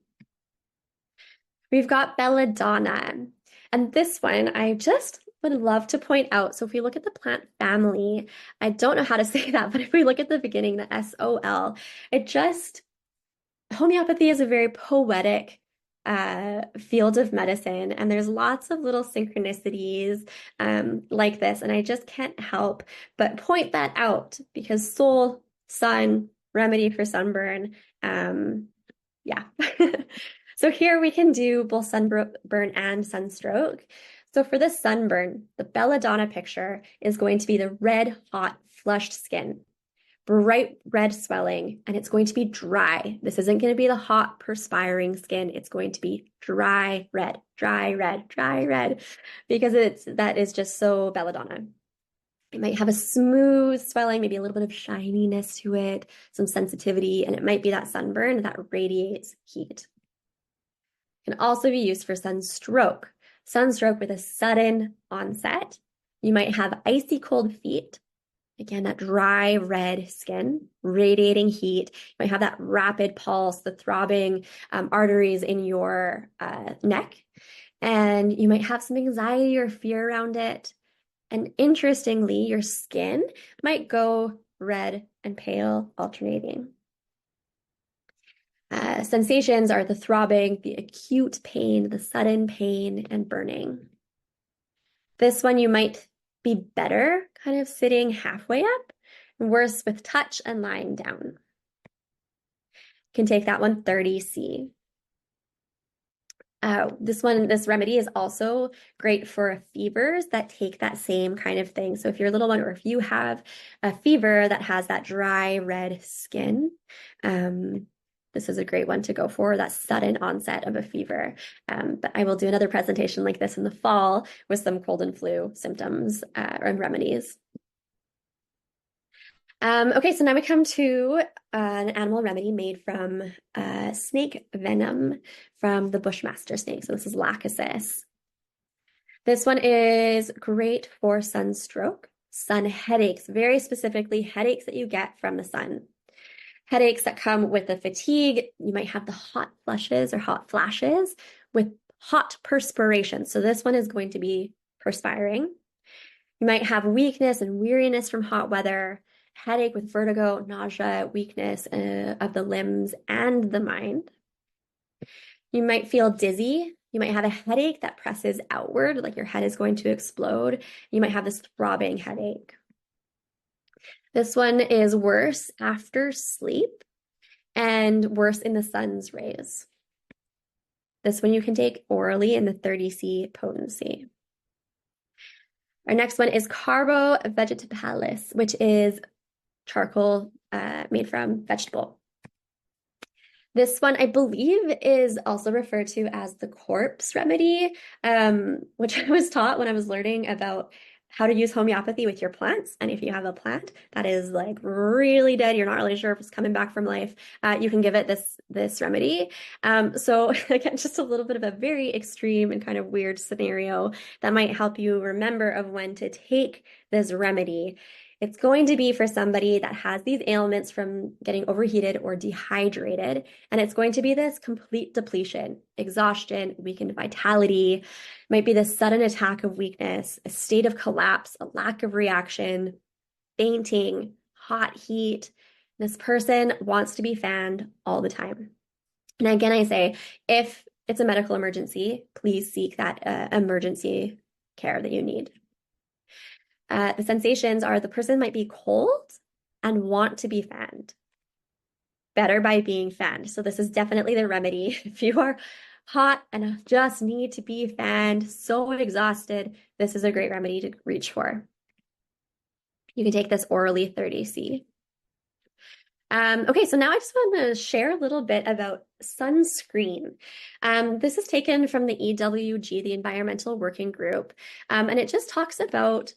We've got belladonna, and this one I just would love to point out. So if we look at the plant family, I don't know how to say that, but if we look at the beginning, the SOL, it just homeopathy is a very poetic field of medicine, and there's lots of little synchronicities like this. And I just can't help but point that out because soul, sun, remedy for sunburn. Yeah. So here we can do both sunburn and sunstroke. So for the sunburn, the belladonna picture is going to be the red, hot, flushed skin, bright red swelling, and it's going to be dry. This isn't going to be the hot, perspiring skin. It's going to be dry red, because that is just so belladonna. It might have a smooth swelling, maybe a little bit of shininess to it, some sensitivity, and it might be that sunburn that radiates heat. It can also be used for sunstroke. Sunstroke with a sudden onset. You might have icy cold feet. Again, that dry red skin, radiating heat. You might have that rapid pulse, the throbbing arteries in your neck. And you might have some anxiety or fear around it. And interestingly, your skin might go red and pale, alternating. Sensations are the throbbing, the acute pain, the sudden pain, and burning. This one you might be better kind of sitting halfway up, and worse with touch and lying down. You can take that one 30C. This remedy is also great for fevers that take that same kind of thing. So if you're a little one, or if you have a fever that has that dry red skin, this is a great one to go for, that sudden onset of a fever. But I will do another presentation like this in the fall with some cold and flu symptoms and remedies. Okay, so now we come to an animal remedy made from snake venom from the bushmaster snake. So this is lachesis. This one is great for sunstroke, sun headaches, very specifically headaches that you get from the sun. Headaches that come with the fatigue. You might have the hot flushes or hot flashes with hot perspiration. So this one is going to be perspiring. You might have weakness and weariness from hot weather, headache with vertigo, nausea, weakness of the limbs and the mind. You might feel dizzy. You might have a headache that presses outward, like your head is going to explode. You might have this throbbing headache. This one is worse after sleep and worse in the sun's rays. This one you can take orally in the 30C potency. Our next one is Carbo Vegetalis, which is charcoal made from vegetable. This one, I believe, is also referred to as the corpse remedy, which I was taught when I was learning about how to use homeopathy with your plants. And if you have a plant that is like really dead, you're not really sure if it's coming back from life, you can give it this remedy. So again, just a little bit of a very extreme and kind of weird scenario that might help you remember of when to take this remedy. It's going to be for somebody that has these ailments from getting overheated or dehydrated, and it's going to be this complete depletion, exhaustion, weakened vitality, might be this sudden attack of weakness, a state of collapse, a lack of reaction, fainting, hot heat. This person wants to be fanned all the time. And again, I say, if it's a medical emergency, please seek that emergency care that you need. The sensations are the person might be cold and want to be fanned. Better by being fanned. So this is definitely the remedy. If you are hot and just need to be fanned, so exhausted, this is a great remedy to reach for. You can take this orally 30C. Okay, so now I just want to share a little bit about sunscreen. This is taken from the EWG, the Environmental Working Group, and it just talks about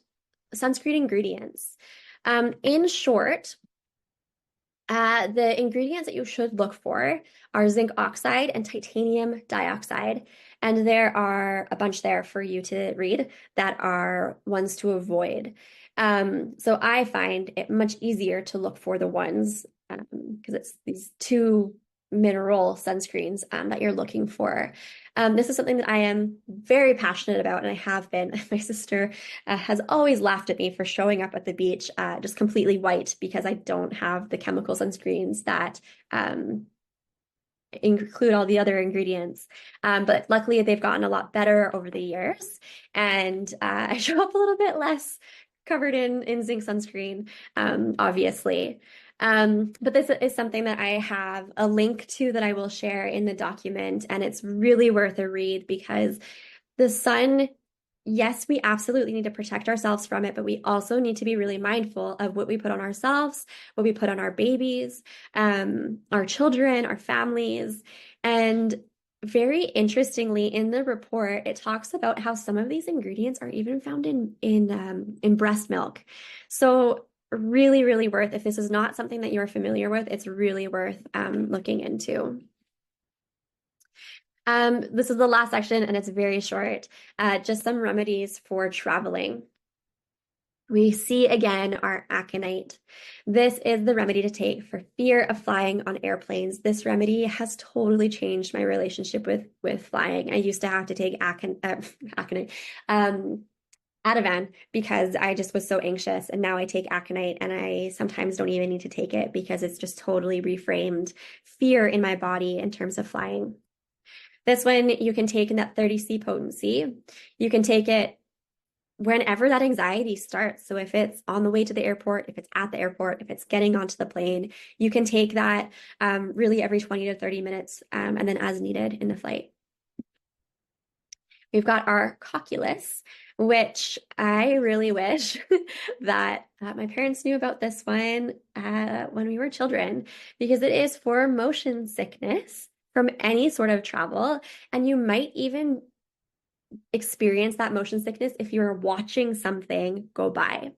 sunscreen ingredients. In short, The ingredients that you should look for are zinc oxide and titanium dioxide. And there are a bunch there for you to read that are ones to avoid. So I find it much easier to look for the ones because it's these two mineral sunscreens that you're looking for. This is something that I am very passionate about, and I have been. My sister has always laughed at me for showing up at the beach just completely white because I don't have the chemical sunscreens that include all the other ingredients. But luckily, they've gotten a lot better over the years, and I show up a little bit less covered in zinc sunscreen, obviously. But this is something that I have a link to that I will share in the document, and it's really worth a read because the sun, yes, we absolutely need to protect ourselves from it, but we also need to be really mindful of what we put on ourselves, what we put on our babies, our children, our families. And very interestingly, in the report, it talks about how some of these ingredients are even found in breast milk. So really, really worth, if this is not something that you're familiar with, it's really worth looking into. This is the last section and it's very short. Just some remedies for traveling. We see again our aconite. This is the remedy to take for fear of flying on airplanes. This remedy has totally changed my relationship with flying. I used to have to take aconite, Ativan because I just was so anxious, and now I take aconite, and I sometimes don't even need to take it because it's just totally reframed fear in my body in terms of flying. This one you can take in that 30C potency. You can take it whenever that anxiety starts. So if it's on the way to the airport, if it's at the airport, if it's getting onto the plane, you can take that really every 20 to 30 minutes and then as needed in the flight. We've got our cocculus, which I really wish that my parents knew about this one when we were children, because it is for motion sickness from any sort of travel. And you might even experience that motion sickness if you're watching something go by.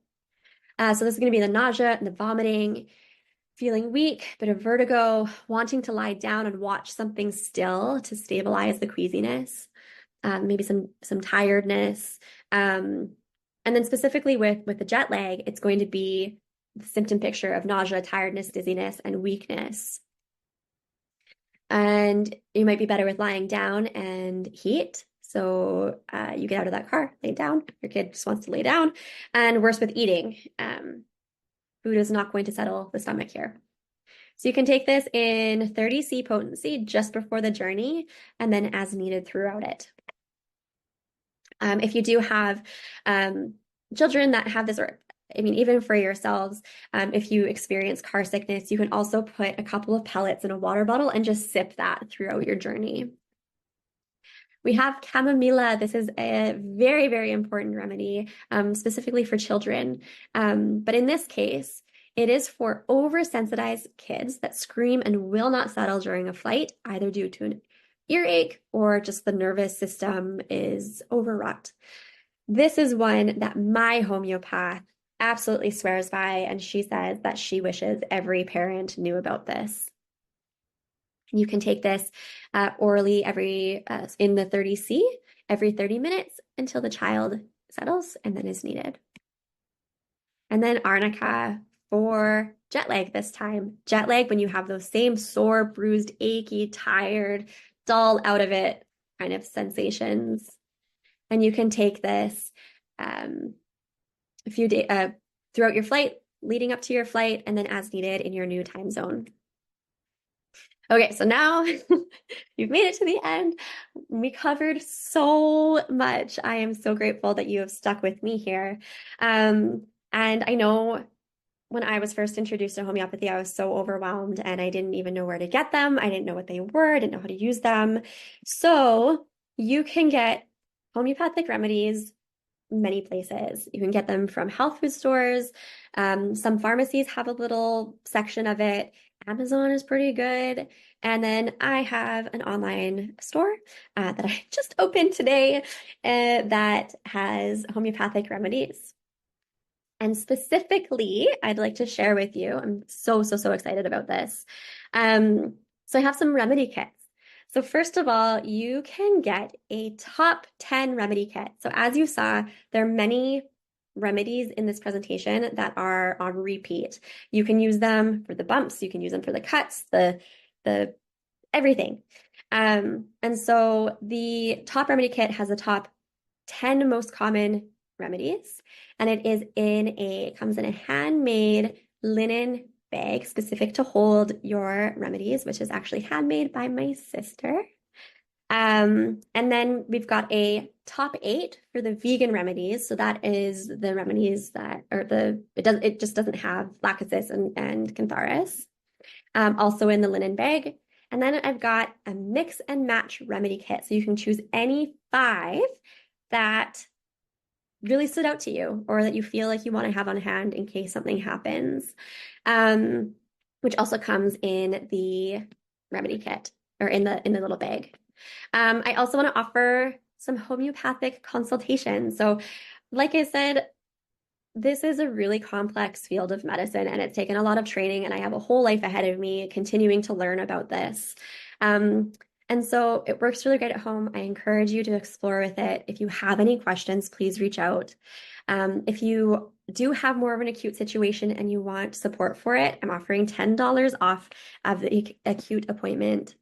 So this is going to be the nausea and the vomiting, feeling weak, bit of vertigo, wanting to lie down and watch something still to stabilize the queasiness, maybe some tiredness. And then specifically with the jet lag, it's going to be the symptom picture of nausea, tiredness, dizziness, and weakness. And you might be better with lying down and heat. So you get out of that car, lay down. Your kid just wants to lay down. And worse with eating. Food is not going to settle the stomach here. So you can take this in 30C potency just before the journey and then as needed throughout it. If you do have children that have this, or I mean, even for yourselves, if you experience car sickness, you can also put a couple of pellets in a water bottle and just sip that throughout your journey. We have chamomilla. This is a very, very important remedy, specifically for children. But in this case, it is for oversensitized kids that scream and will not settle during a flight, either due to an earache or just the nervous system is overwrought. This is one that my homeopath absolutely swears by, and she says that she wishes every parent knew about this. You can take this orally in the 30C every 30 minutes until the child settles and then is needed. And then arnica for jet lag this time. Jet lag when you have those same sore, bruised, achy, tired, dull, out of it kind of sensations. And you can take this a few days throughout your flight, leading up to your flight, and then as needed in your new time zone. Okay, so now you've made it to the end. We covered so much. I am so grateful that you have stuck with me here. And I know when I was first introduced to homeopathy, I was so overwhelmed and I didn't even know where to get them. I didn't know what they were, I didn't know how to use them. So you can get homeopathic remedies many places. You can get them from health food stores. Some pharmacies have a little section of it. Amazon is pretty good. And then I have an online store that I just opened today that has homeopathic remedies. And specifically, I'd like to share with you, I'm so excited about this. So I have some remedy kits. So first of all, you can get a top 10 remedy kit. So as you saw, there are many remedies in this presentation that are on repeat. You can use them for the bumps, you can use them for the cuts, the everything. And so the top remedy kit has the top 10 most common remedies, and comes in a handmade linen bag specific to hold your remedies, which is actually handmade by my sister. And then we've got a top 8 for the vegan remedies. So that is the remedies that, or it just doesn't have lachesis and cantharis. Also in the linen bag. And then I've got a mix and match remedy kit. So you can choose any 5 that really stood out to you or that you feel like you want to have on hand in case something happens, which also comes in the remedy kit or in the little bag. I also want to offer some homeopathic consultation. So, like I said, this is a really complex field of medicine and it's taken a lot of training, and I have a whole life ahead of me continuing to learn about this. And so it works really great at home. I encourage you to explore with it. If you have any questions, please reach out. If you do have more of an acute situation and you want support for it, I'm offering $10 off of the acute appointment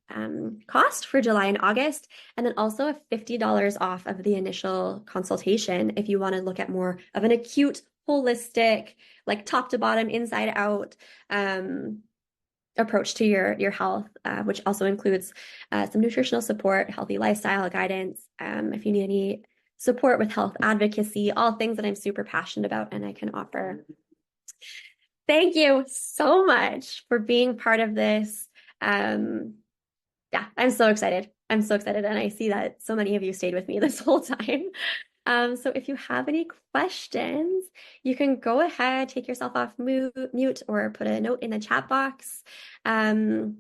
cost for July and August, and then also a $50 off of the initial consultation if you want to look at more of an acute, holistic, like top to bottom, inside out approach to your health, which also includes some nutritional support, healthy lifestyle guidance. If you need any support with health advocacy, all things that I'm super passionate about and I can offer. Thank you so much for being part of this. Yeah, I'm so excited. I'm so excited. And I see that so many of you stayed with me this whole time. So if you have any questions, you can go ahead, take yourself off mute or put a note in the chat box. Yeah,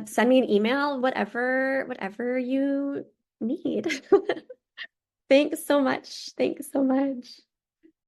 send me an email, whatever you need. Thanks so much. Thanks so much.